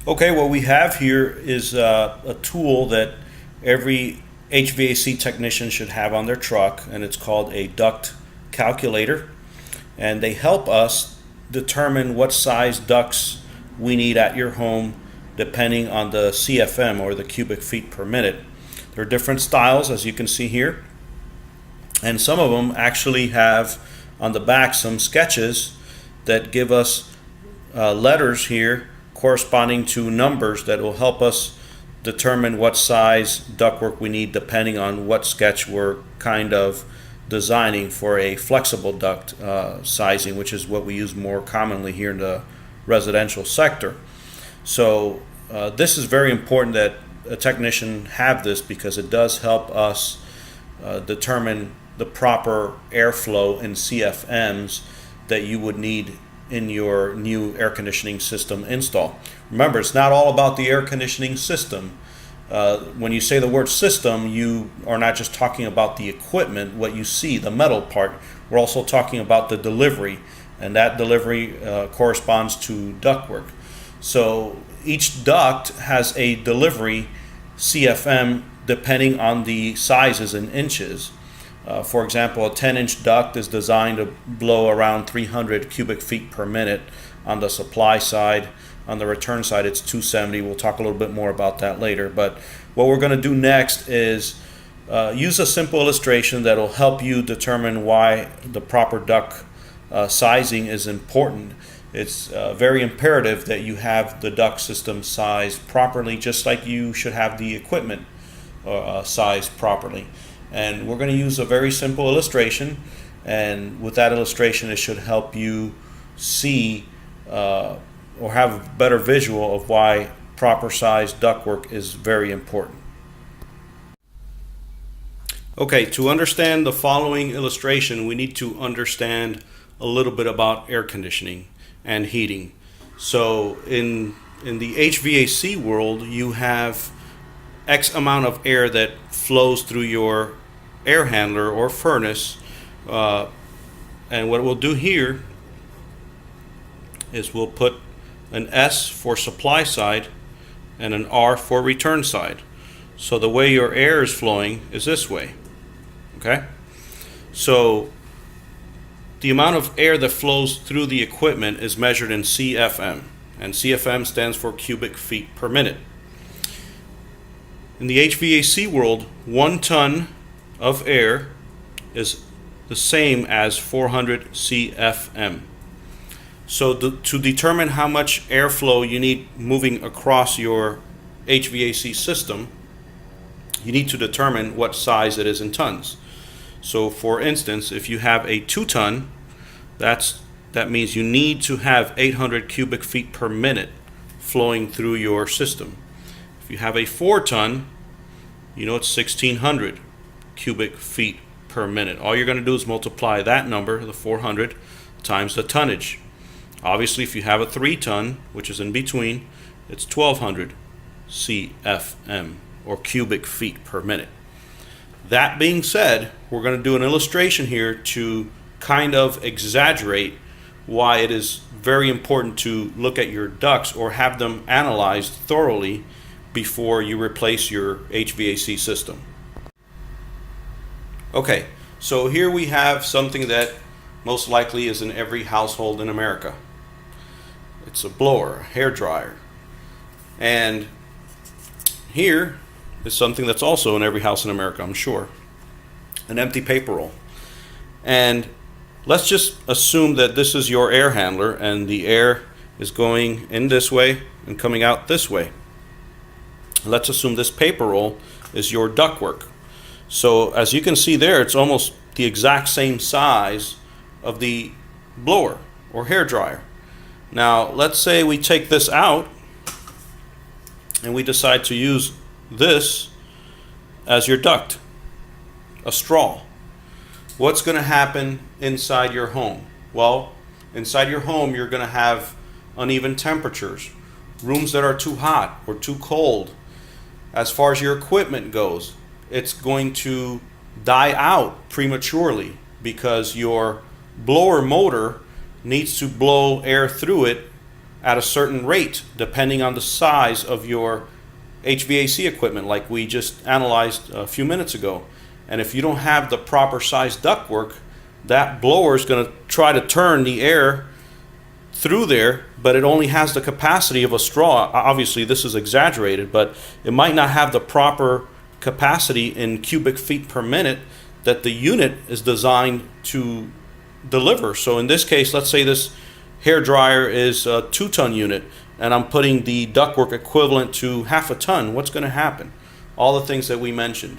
Okay, what we have here is a tool that every HVAC technician should have on their truck, and it's called a duct calculator. And they help us determine what size ducts we need at your home depending on the CFM, or the cubic feet per minute. There are different styles, as you can see here, and some of them actually have on the back some sketches that give us letters here corresponding to numbers that will help us determine what size ductwork we need depending on what sketch we're kind of designing for a flexible duct sizing, which is what we use more commonly here in the residential sector. So this is very important that a technician have this, because it does help us determine the proper airflow in CFMs that you would need in your new air conditioning system install. Remember, it's not all about the air conditioning system. When you say the word system, you are not just talking about the equipment, what you see, the metal part. We're also talking about the delivery, and that delivery corresponds to ductwork. So each duct has a delivery CFM depending on the sizes in inches. For example, a 10-inch duct is designed to blow around 300 cubic feet per minute on the supply side. On the return side, it's 270. We'll talk a little bit more about that later. But what we're going to do next is use a simple illustration that will help you determine why the proper duct sizing is important. It's very imperative that you have the duct system sized properly, just like you should have the equipment sized properly. And we're going to use a very simple illustration, and with that illustration it should help you see or have a better visual of why proper size ductwork is very important. Okay, to understand the following illustration, we need to understand a little bit about air conditioning and heating. So in the HVAC world, you have X amount of air that flows through your air handler or furnace, and what we'll do here is we'll put an S for supply side and an R for return side. So the way your air is flowing is this way. Okay, so the amount of air that flows through the equipment is measured in CFM, and CFM stands for cubic feet per minute. In the HVAC world, 1 ton of air is the same as 400 CFM. So to determine how much airflow you need moving across your HVAC system, you need to determine what size it is in tons. So for instance, if you have a 2 ton, that means you need to have 800 cubic feet per minute flowing through your system. If you have a 4 ton, you know it's 1600 cubic feet per minute. All you're going to do is multiply that number, the 400, times the tonnage. Obviously, if you have a 3 ton, which is in between, it's 1200 CFM, or cubic feet per minute. That being said, we're going to do an illustration here to kind of exaggerate why it is very important to look at your ducts or have them analyzed thoroughly before you replace your HVAC system. Okay, so here we have something that most likely is in every household in America. It's a blower, a hair dryer. And here is something that's also in every house in America, I'm sure. An empty paper roll. And let's just assume that this is your air handler and the air is going in this way and coming out this way. Let's assume this paper roll is your ductwork. So as you can see there, it's almost the exact same size of the blower or hair dryer. Now let's say we take this out and we decide to use this as your duct, a straw. What's going to happen inside your home? Well, inside your home you're going to have uneven temperatures, rooms that are too hot or too cold. As far as your equipment goes, it's going to die out prematurely because your blower motor needs to blow air through it at a certain rate depending on the size of your HVAC equipment, like we just analyzed a few minutes ago. And if you don't have the proper size ductwork, that blower is going to try to turn the air through there, but it only has the capacity of a straw. Obviously this is exaggerated, but it might not have the proper capacity in cubic feet per minute that the unit is designed to deliver. So in this case, let's say this hair dryer is a 2-ton unit and I'm putting the ductwork equivalent to half a ton. What's going to happen? All the things that we mentioned.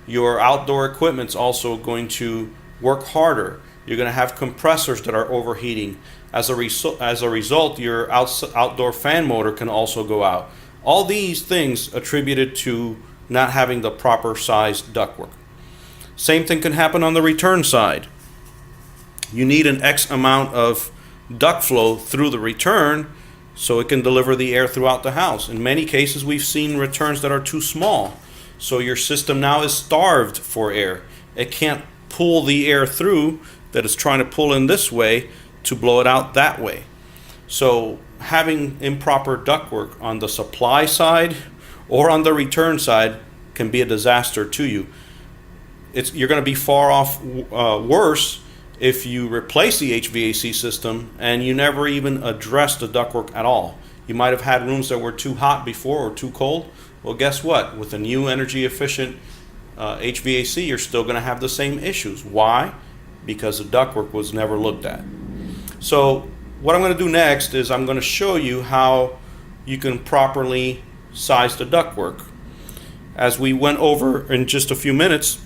Your outdoor equipment's also going to work harder. You're going to have compressors that are overheating. As a result, your outdoor fan motor can also go out. All these things attributed to not having the proper size ductwork. Same thing can happen on the return side. You need an X amount of duct flow through the return so it can deliver the air throughout the house. In many cases, we've seen returns that are too small. So your system now is starved for air. It can't pull the air through that it's trying to pull in this way to blow it out that way. So having improper ductwork on the supply side or on the return side can be a disaster to you. You're going to be far off worse if you replace the HVAC system and you never even address the ductwork at all. You might have had rooms that were too hot before or too cold. Well, guess what? With a new energy efficient HVAC, you're still going to have the same issues. Why? Because the ductwork was never looked at. So what I'm going to do next is I'm going to show you how you can properly size the ductwork. As we went over in just a few minutes,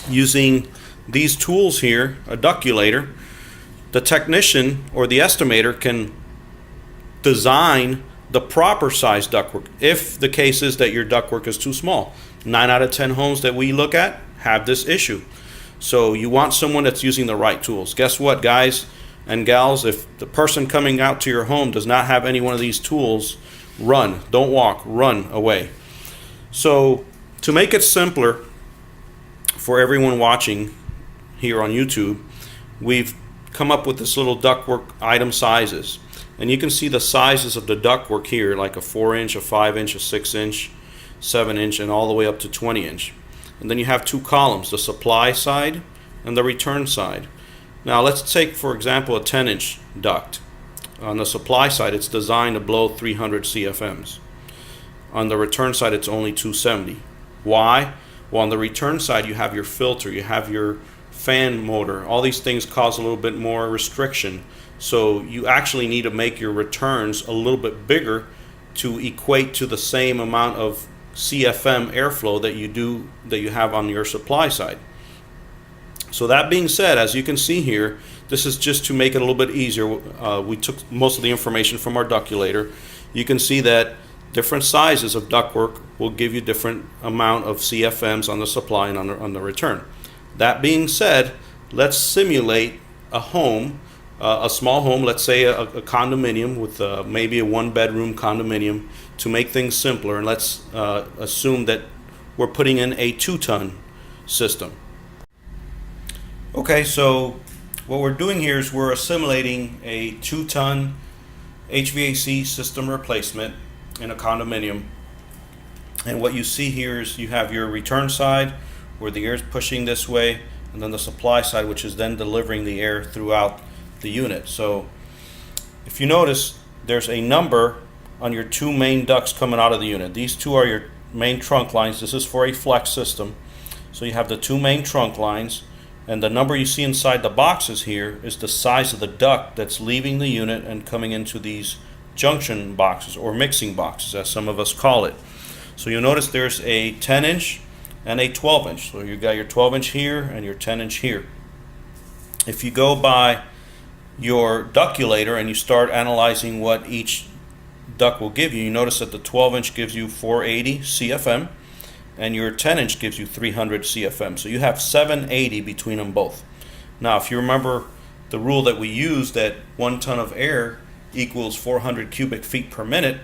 using these tools here, a ductulator, the technician or the estimator can design the proper size ductwork if the case is that your ductwork is too small. 9 out of 10 homes that we look at have this issue. So you want someone that's using the right tools. Guess what, guys and gals? If the person coming out to your home does not have any one of these tools, run. Don't walk, run away. So to make it simpler for everyone watching here on YouTube, we've come up with this little ductwork item sizes. And you can see the sizes of the ductwork here, like a 4-inch, a 5-inch, a 6-inch, 7-inch, and all the way up to 20-inch. And then you have two columns, the supply side and the return side. Now let's take, for example, a 10-inch duct. On the supply side, it's designed to blow 300 CFMs. On the return side, it's only 270. Why? Well, on the return side, you have your filter, you have your fan motor. All these things cause a little bit more restriction. So you actually need to make your returns a little bit bigger to equate to the same amount of CFM airflow that you have on your supply side. So that being said, as you can see here, this is just to make it a little bit easier. We took most of the information from our ductulator. You can see that different sizes of ductwork will give you different amount of CFMs on the supply and on the return. That being said, let's simulate a home, a small home, let's say a condominium with maybe a 1-bedroom condominium, to make things simpler. And let's assume that we're putting in a 2-ton system. Okay, so what we're doing here is we're assimilating a 2-ton HVAC system replacement in a condominium. And what you see here is you have your return side where the air is pushing this way, and then the supply side, which is then delivering the air throughout the unit. So if you notice, there's a number on your two main ducts coming out of the unit. These two are your main trunk lines. This is for a flex system. So you have the two main trunk lines, and the number you see inside the boxes here is the size of the duct that's leaving the unit and coming into these junction boxes, or mixing boxes as some of us call it. So you'll notice there's a 10-inch and a 12-inch. So you got your 12-inch here and your 10-inch here. If you go by your ductulator and you start analyzing what each duct will give you, you notice that the 12-inch gives you 480 CFM and your 10-inch gives you 300 CFM. So you have 780 between them both. Now, if you remember the rule that we use, that 1 ton of air equals 400 cubic feet per minute,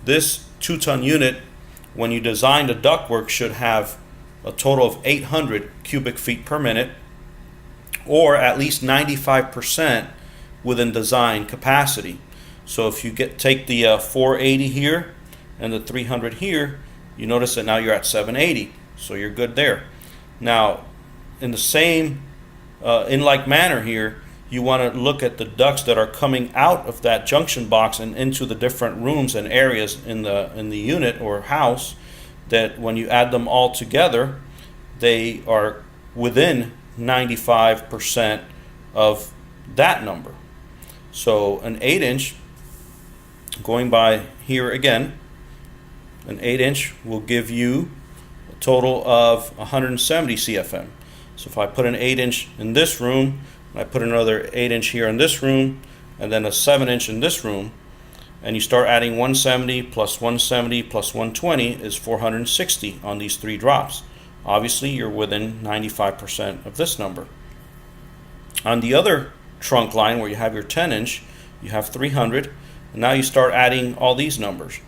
this 2-ton unit, when you design the ductwork, should have a total of 800 cubic feet per minute, or at least 95% within design capacity. So if you take the 480 here and the 300 here, you notice that now you're at 780. So you're good there. Now, in the same, in like manner here, you want to look at the ducts that are coming out of that junction box and into the different rooms and areas in the unit or house, that when you add them all together, they are within 95% of that number. So an 8-inch, going by here again, an 8-inch will give you a total of 170 CFM. So if I put an 8-inch in this room, I put another 8-inch here in this room, and then a 7-inch in this room, and you start adding 170 plus 170 plus 120 is 460 on these 3 drops. Obviously, you're within 95% of this number. On the other trunk line where you have your 10-inch, you have 300, and now you start adding all these numbers.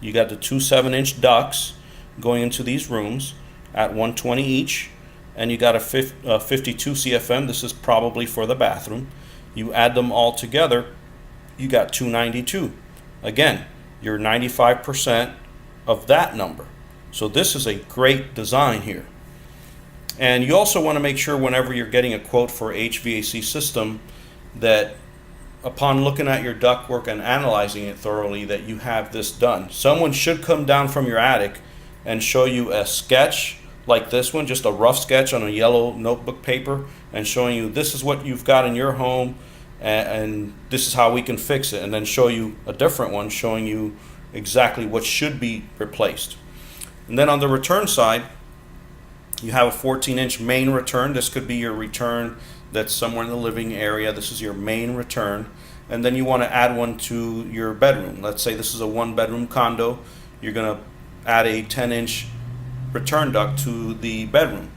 You got the 2 7-inch ducts going into these rooms at 120 each, and you got a 52 CFM. This is probably for the bathroom. You add them all together, you got 292. Again, you're 95% of that number. So this is a great design here. And you also want to make sure whenever you're getting a quote for HVAC system that upon looking at your ductwork and analyzing it thoroughly, that you have this done. Someone should come down from your attic and show you a sketch like this one, just a rough sketch on a yellow notebook paper, and showing you this is what you've got in your home and this is how we can fix it, and then show you a different one showing you exactly what should be replaced. And then on the return side, you have a 14-inch main return. This could be your return that's somewhere in the living area. This is your main return. And then you want to add one to your bedroom. Let's say this is a 1-bedroom condo. You're going to add a 10-inch return duct to the bedroom.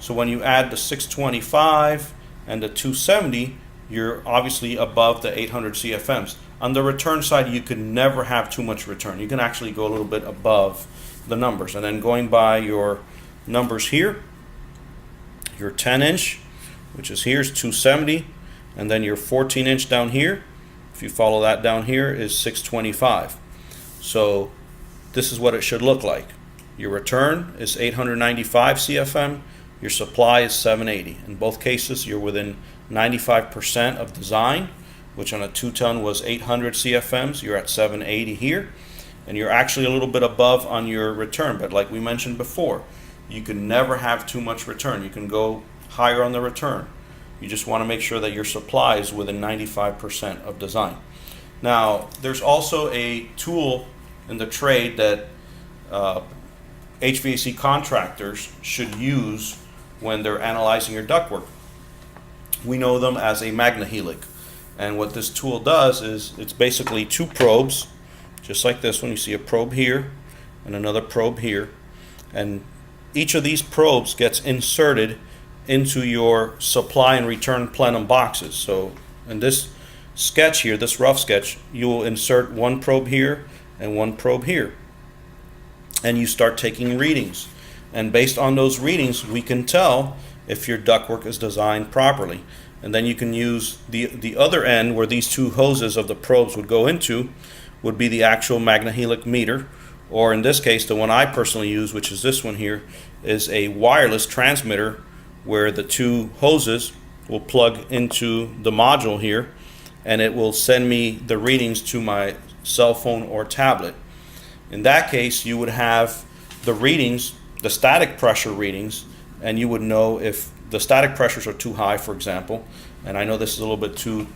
So when you add the 625 and the 270, you're obviously above the 800 CFMs. On the return side, you can never have too much return. You can actually go a little bit above the numbers. And then going by your numbers here, your 10-inch, which is here, is 270, and then your 14-inch down here, if you follow that down here, is 625. So this is what it should look like. Your return is 895 CFM, your supply is 780. In both cases, you're within 95% of design, which on a 2-ton was 800 CFMs. You're at 780 here, and you're actually a little bit above on your return. But like we mentioned before, you can never have too much return. You can go higher on the return. You just want to make sure that your supply is within 95% of design. Now, there's also a tool in the trade that HVAC contractors should use when they're analyzing your ductwork. We know them as a MagnaHelic. And what this tool does is it's basically 2 probes, just like this one. You see a probe here and another probe here. And each of these probes gets inserted into your supply and return plenum boxes. So in this sketch here, this rough sketch, you will insert 1 probe here and 1 probe here. And you start taking readings. And based on those readings, we can tell if your ductwork is designed properly. And then you can use the other end where these 2 hoses of the probes would go into would be the actual MagnaHelic meter, or in this case, the one I personally use, which is this one here, is a wireless transmitter where the 2 hoses will plug into the module here, and it will send me the readings to my cell phone or tablet. In that case, you would have the readings, the static pressure readings, and you would know if the static pressures are too high, for example. And I know this is a little bit too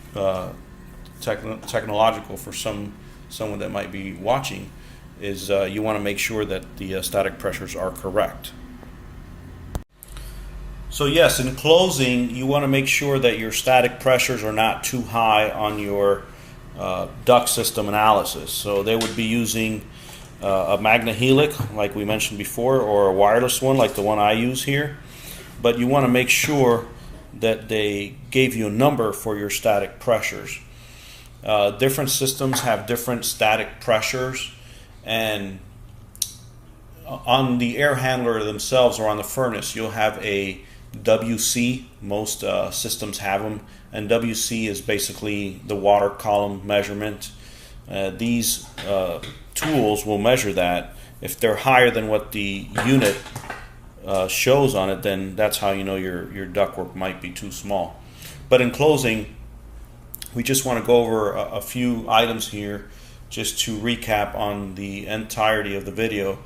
technological for someone that might be watching, is you want to make sure that the static pressures are correct. So yes, in closing, you want to make sure that your static pressures are not too high on your duct system analysis. So they would be using a MagnaHelic, like we mentioned before, or a wireless one like the one I use here. But you want to make sure that they gave you a number for your static pressures. Different systems have different static pressures, and on the air handler themselves or on the furnace, you'll have a WC. Most systems have them, and WC is basically the water column measurement. These tools will measure that. If they're higher than what the unit shows on it, then that's how you know your ductwork might be too small. But in closing, we just want to go over a few items here just to recap on the entirety of the video.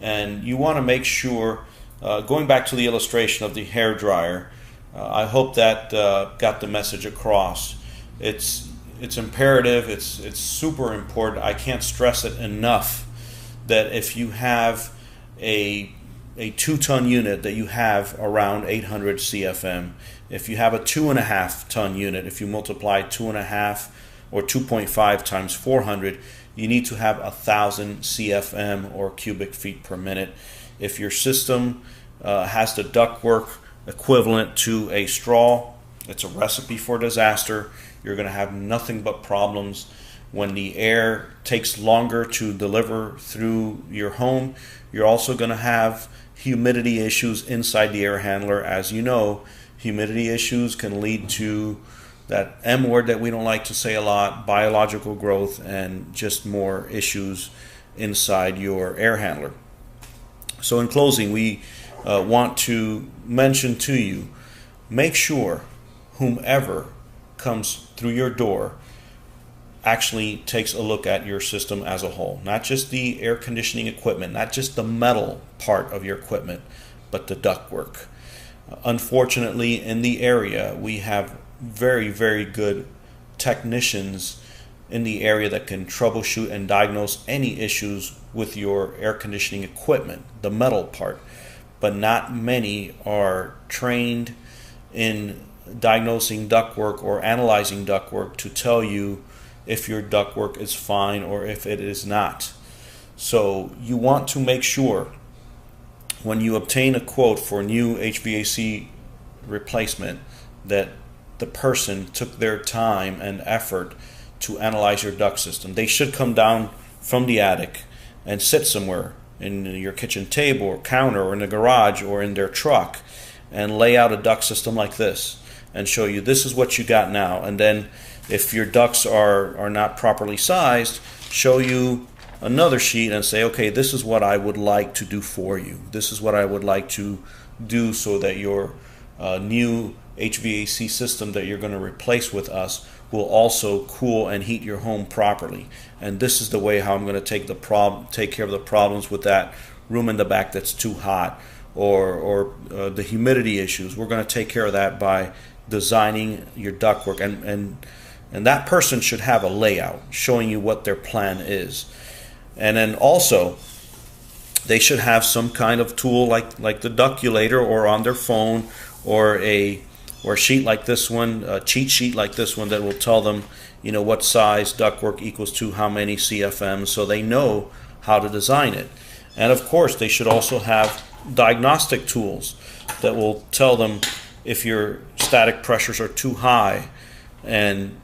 And you want to make sure, going back to the illustration of the hair dryer, I hope that got the message across. It's imperative, it's super important. I can't stress it enough that if you have a 2-ton unit, that you have around 800 CFM. If you have a 2.5-ton unit, if you multiply 2.5 or 2.5 times 400, you need to have 1,000 CFM or cubic feet per minute. If your system has the ductwork equivalent to a straw, it's a recipe for disaster. You're going to have nothing but problems. When the air takes longer to deliver through your home, you're also going to have humidity issues inside the air handler. As you know, humidity issues can lead to that M word that we don't like to say a lot, biological growth, and just more issues inside your air handler. So in closing, we want to mention to you, make sure whomever comes through your door actually takes a look at your system as a whole, not just the air conditioning equipment, not just the metal part of your equipment, but the ductwork. Unfortunately, in the area, we have very, very good technicians in the area that can troubleshoot and diagnose any issues with your air conditioning equipment, the metal part, but not many are trained in diagnosing ductwork or analyzing ductwork to tell you if your ductwork is fine or if it is not. So you want to make sure when you obtain a quote for new HVAC replacement that the person took their time and effort to analyze your duct system. They should come down from the attic and sit somewhere in your kitchen table or counter or in the garage or in their truck and lay out a duct system like this and show you this is what you got now. And then if your ducts are not properly sized, show you another sheet and say, okay, this is what I would like to do for you. This is what I would like to do so that your new HVAC system that you're going to replace with us will also cool and heat your home properly. And this is the way how I'm going to take care of the problems with that room in the back that's too hot, or the humidity issues. We're going to take care of that by designing your ductwork, and that person should have a layout showing you what their plan is. And then also they should have some kind of tool like the ductulator, or on their phone, or a sheet like this one, a cheat sheet like this one that will tell them, you know, what size ductwork equals to how many CFM, so they know how to design it. And of course they should also have diagnostic tools that will tell them if your static pressures are too high. And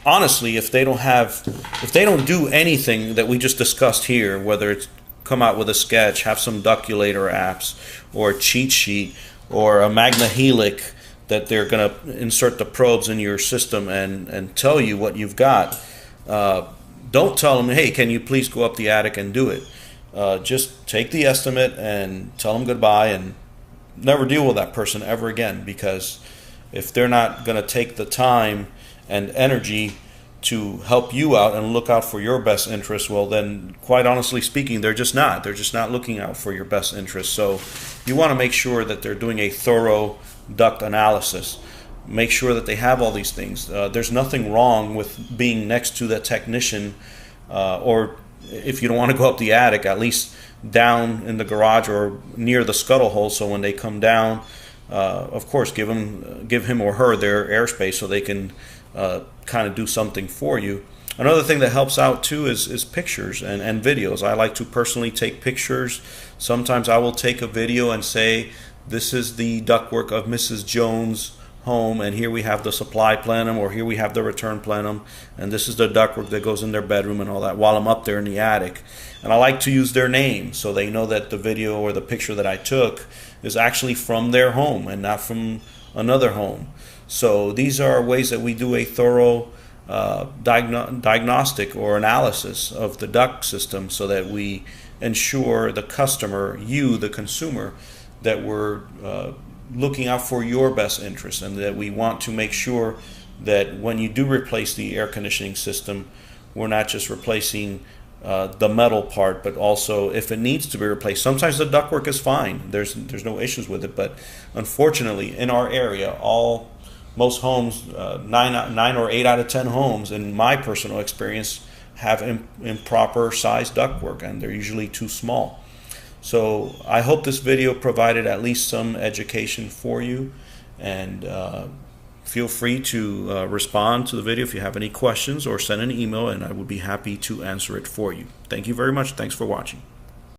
honestly, if they don't do anything that we just discussed here, whether it's come out with a sketch, have some ductulator apps, or a cheat sheet, or a MagnaHelic that they're going to insert the probes in your system and tell you what you've got, don't tell them, hey, can you please go up the attic and do it. Just take the estimate and tell them goodbye and never deal with that person ever again, because if they're not going to take the time and energy to help you out and look out for your best interest, well then, quite honestly speaking, they're just not looking out for your best interest. So you want to make sure that they're doing a thorough duct analysis. Make sure that they have all these things. There's nothing wrong with being next to the technician, or if you don't want to go up the attic, at least down in the garage or near the scuttle hole, so when they come down, of course give him or her their airspace so they can kind of do something for you. Another thing that helps out too is pictures and videos. I like to personally take pictures. Sometimes I will take a video and say, this is the ductwork of Mrs. Jones' home, and here we have the supply plenum, or here we have the return plenum, and this is the ductwork that goes in their bedroom and all that, while I'm up there in the attic. And I like to use their name so they know that the video or the picture that I took is actually from their home and not from another home. So these are ways that we do a thorough diagnostic or analysis of the duct system, so that we ensure the customer, you, the consumer, that we're looking out for your best interest, and that we want to make sure that when you do replace the air conditioning system, we're not just replacing the metal part, but also if it needs to be replaced. Sometimes the ductwork is fine. There's no issues with it, but unfortunately in our area, most homes, 9 or 8 out of 10 homes, in my personal experience, have improper sized ductwork, and they're usually too small. So I hope this video provided at least some education for you, and feel free to respond to the video if you have any questions, or send an email, and I would be happy to answer it for you. Thank you very much. Thanks for watching.